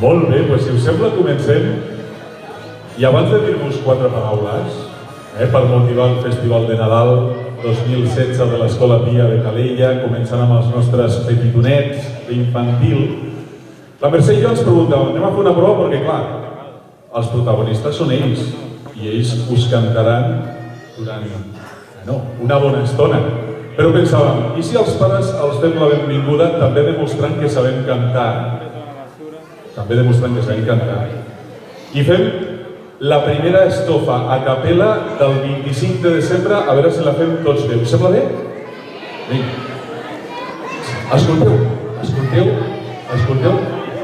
Molt bé, doncs si us sembla comencem. I abans de dir-vos 4 paraules, per motivar el Festival de Nadal 2016 de l'Escola Pia de Calella, començant amb els nostres petitonets d'infantil, la Mercè i jo ens preguntàvem, anem a fer una prova perquè, clar, els protagonistes són ells i ells us cantaran durant una bona estona. Però pensàvem, i si els pares els fem la benvinguda també demostrant que sabem cantar? I fem la primera estrofa a capella del 25 de desembre, a veure si la fem tots bé. Us sembla bé? Vinga. Escolteu,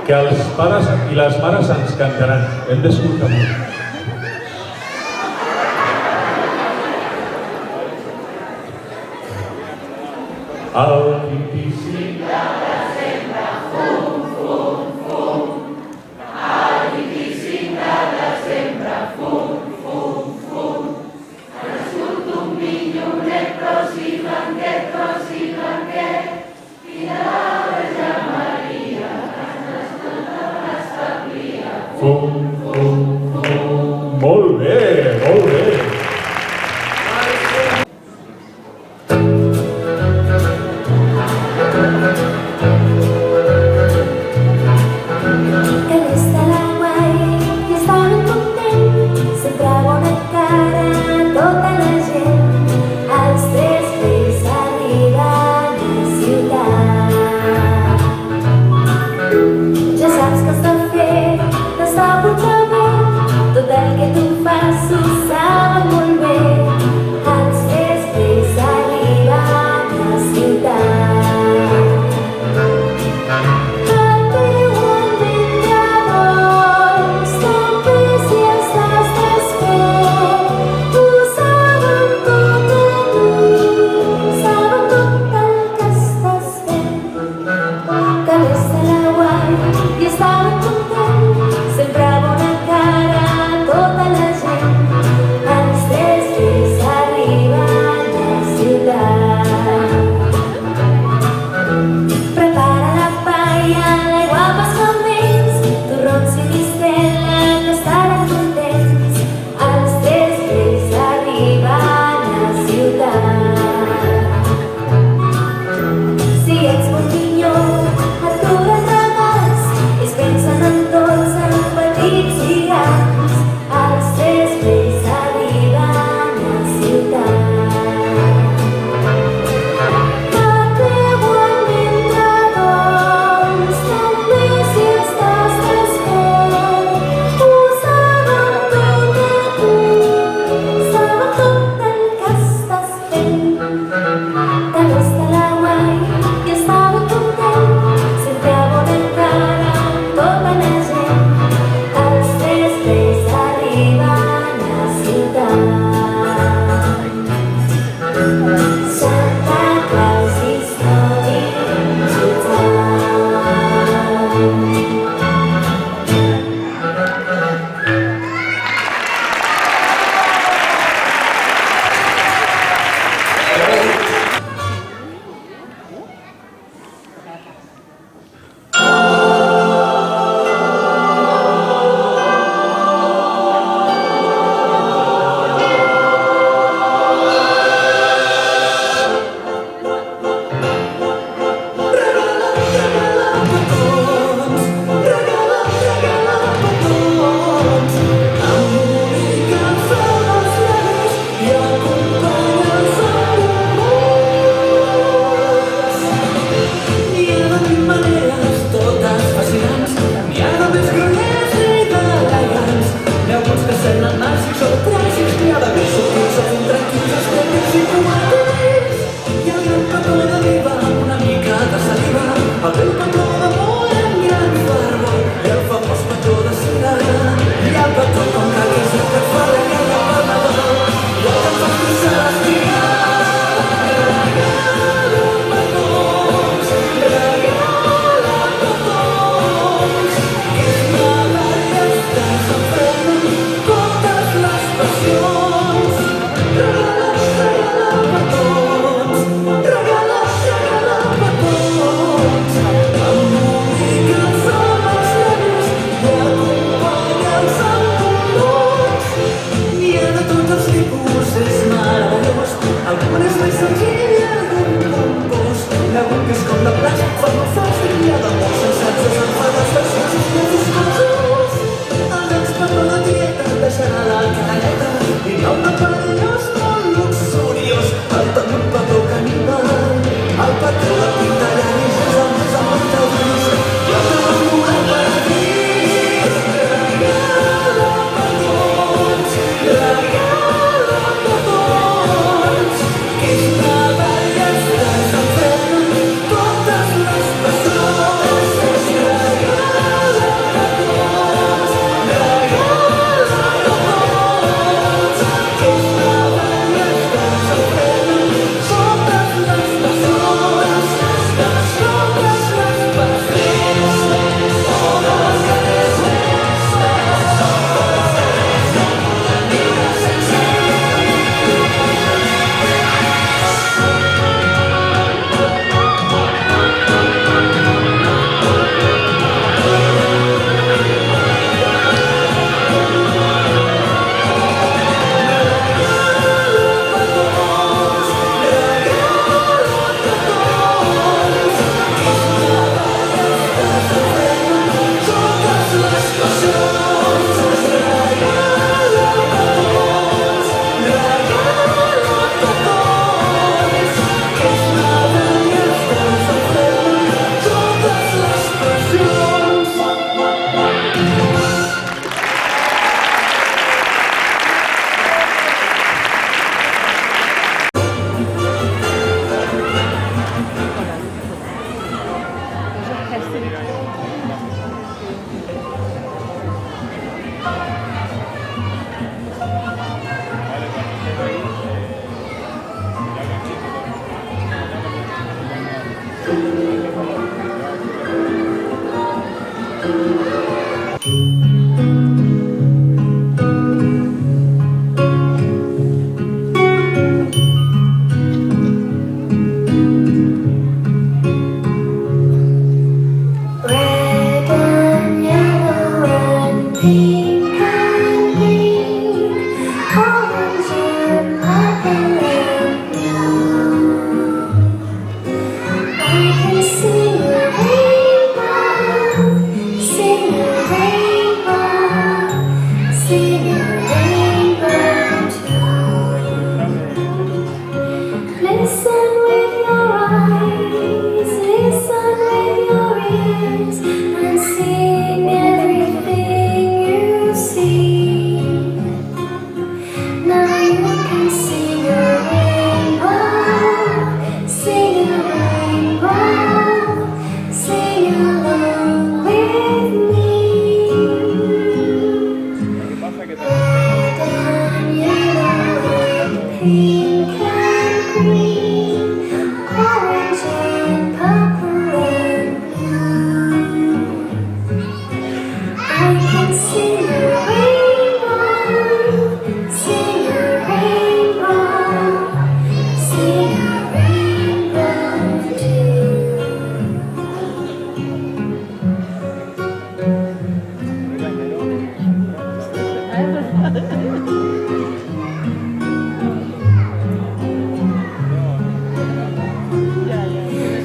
que els pares i les mares ens cantaran. Hem d'escoltar molt. El 25 de desembre, fum, fum, fum. El 25 de desembre, fum, fum, fum. Ens surt un minyonet ros i blanquet, i de la Verge Maria, que ens establia. Fum, fum, fum. Molt bé, molt bé. Ja saps que està fet, t'està portant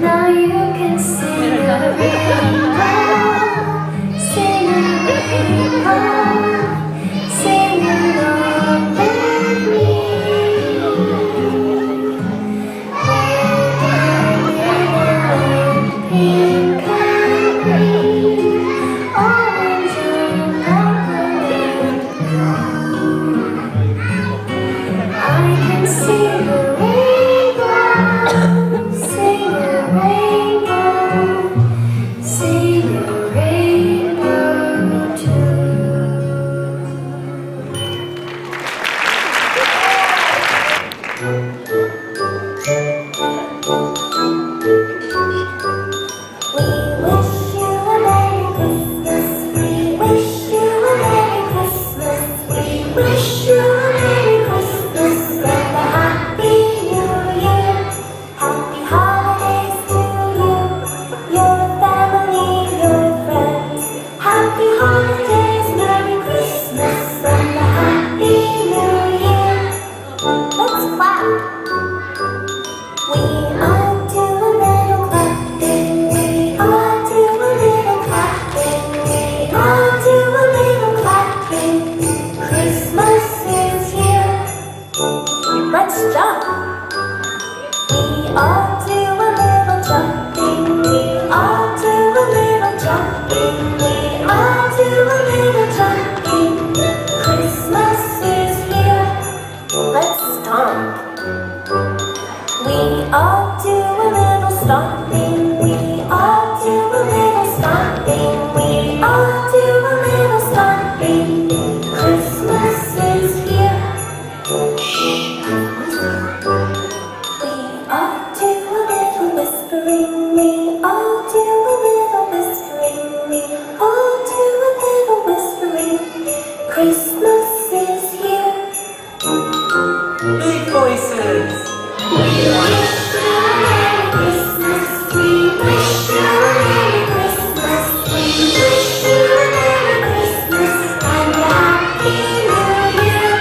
Now you can see the rainbow, sing a rainbow, sing along with me. Pink and green, orange and purple and blue. I can see the rainbow, sing a rainbow, sing a rainbow too. We wish you a Merry Christmas. We wish you a Merry Christmas. We wish you a Merry Christmas and a Happy New Year. Happy holidays to you, your family, your friends. Happy holidays, Merry Christmas and a Happy New Year. Let's clap. We all do a little clapping. We all do a little clapping. We all do a little clapping. Christmas is here. Let's jump. We all do a little jumping. We all do a little jumping. We all do a little jumping. Christmas is here. Let's stomp. We all do a little stomping. We all do a little stomping. We all do a little stomping. Christmas is here. We all do a little whispering. We all do a little whispering. We all do a little whispering. Christmas is here. Big voices. We wish you a Merry Christmas. We wish you a Merry Christmas. We wish you a Merry Christmas and a Happy New Year.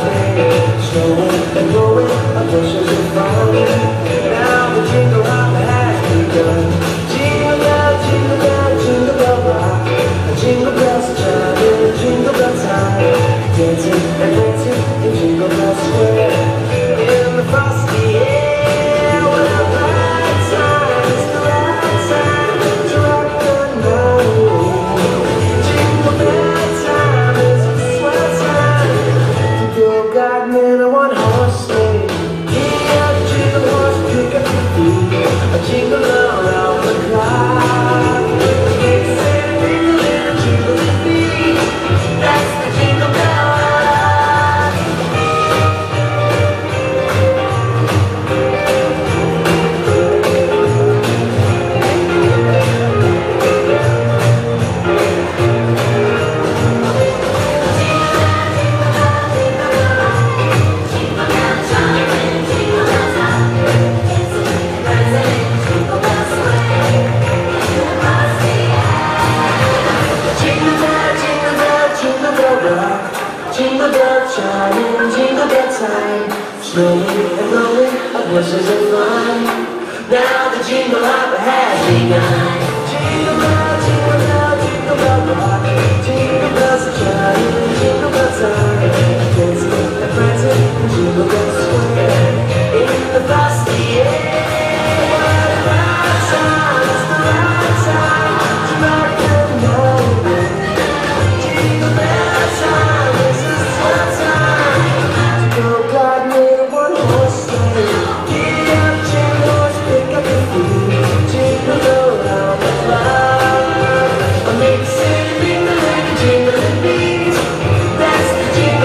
sleigh, snowing and blowing our bushels of fun. Now the jingle hop has begun. Jingle bell, jingle bell, jingle bell rock. Jingle bells chiming, jingle bell time, dancing and dancing in Jingle Bell Square. In the frosty air, when the right time is the right time to rock the night. Jingle bell time is a swell time to go gliding in a one-horse sleigh. Giddy up, jingle horse, pick up your feet, a jingle around the clock. It's a jingle and a jingling beat. That's the jingle bell rock. Jingle bell, jingle bell, jingle bell rock. Jingle bell chiming, jingle bell time, snowing and blowing our bushels of fun. Now the jingle hop has begun. Jingle bell, jingle bell, jingle bell rock. Jingle bells are chiming, jingle bell time, dancing and prancing in Jingle Bell Square. In the frosty air, what a right time, it's the right time to rock the night. Jingle bell time, this is the time to go gliding in a one-horse sleigh. Giddy up, jingle horse, pick up your feet, jingle around the clock. Make the city ring the ring, jingling beat. That's the jingle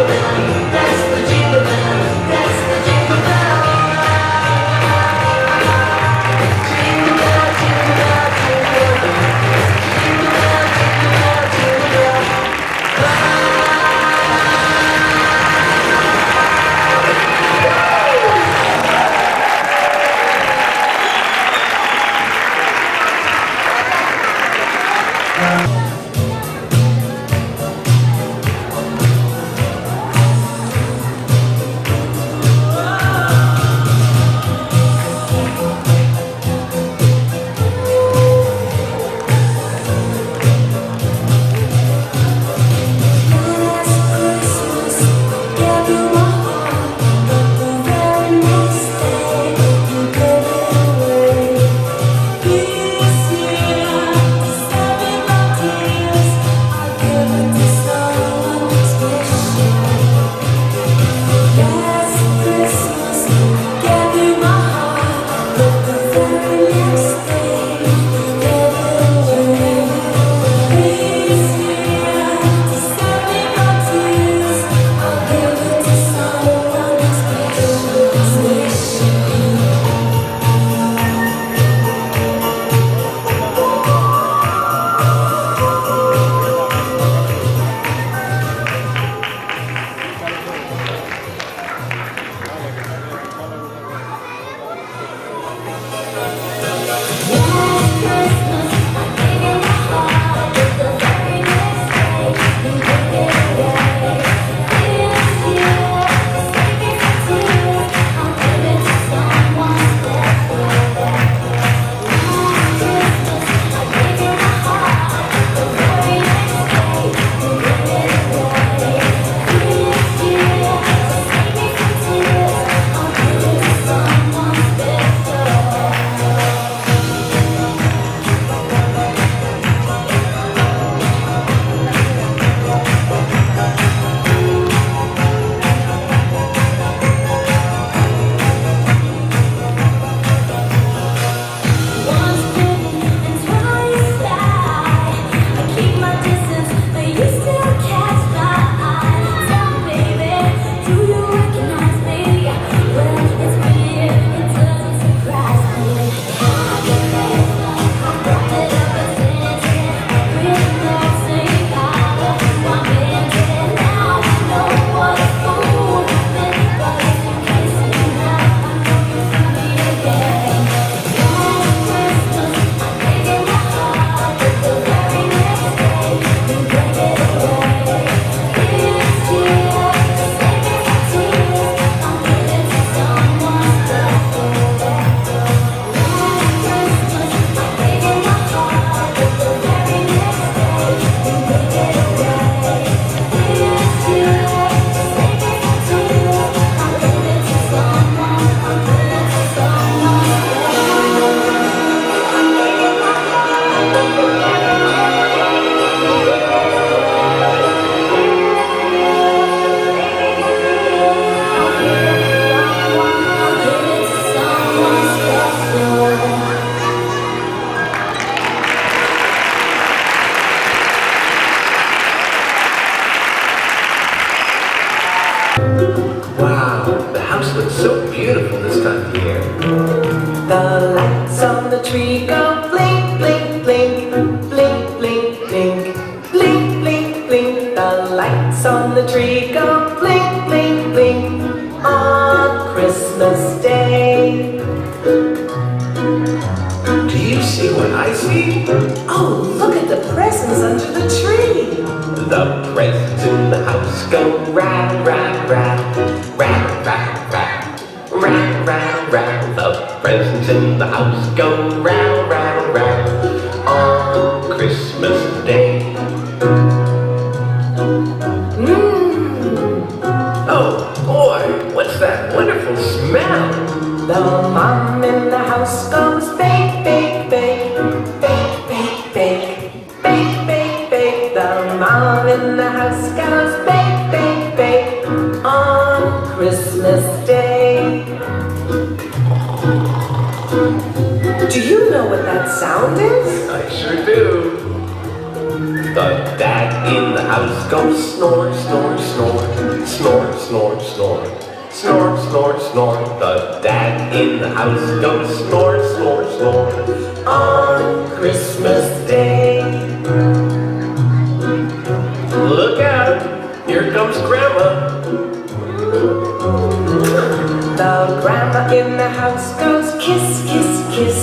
house looks so beautiful this time of year. The lights on the tree go blink, blink, blink, blink, blink, blink, blink, blink, blink. The lights on the tree go blink, blink, blink on Christmas Day. Do you see what I see? Oh, look at the presents under the tree. The presents in the house go round, round, round, round, round, round, round, round, round. The presents in the house go round, round, round on Christmas Day. Oh boy, what's that wonderful smell? The mom in the house goes bake, bake, bake, bake, bake, bake, bake, bake, bake. The mom in the house goes bake, bake, bake on Christmas Day. Do you know what that sound is? I sure do. The dad in the house goes snore, snore, snore, snore, snore, snore, snore, snore, snore. The dad in the house goes snore, snore, snore on Christmas Day. Look out! Here comes Grandma. The grandma in the house goes kiss, kiss, kiss,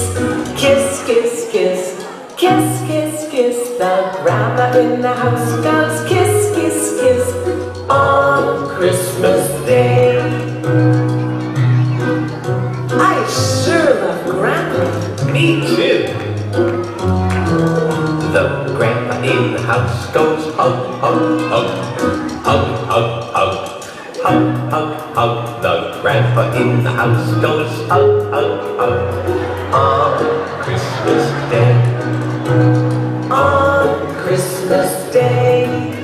kiss, kiss, kiss, kiss, kiss, kiss. The grandma in the house goes kiss, kiss, kiss on Christmas Day. I sure love grandma. Me too. The grandpa in the house goes hug, hug, hug, hug, hug, hug, hug, hug, hug. The grandpa in the house goes hug, hug, hug on Christmas Day. On Christmas Day.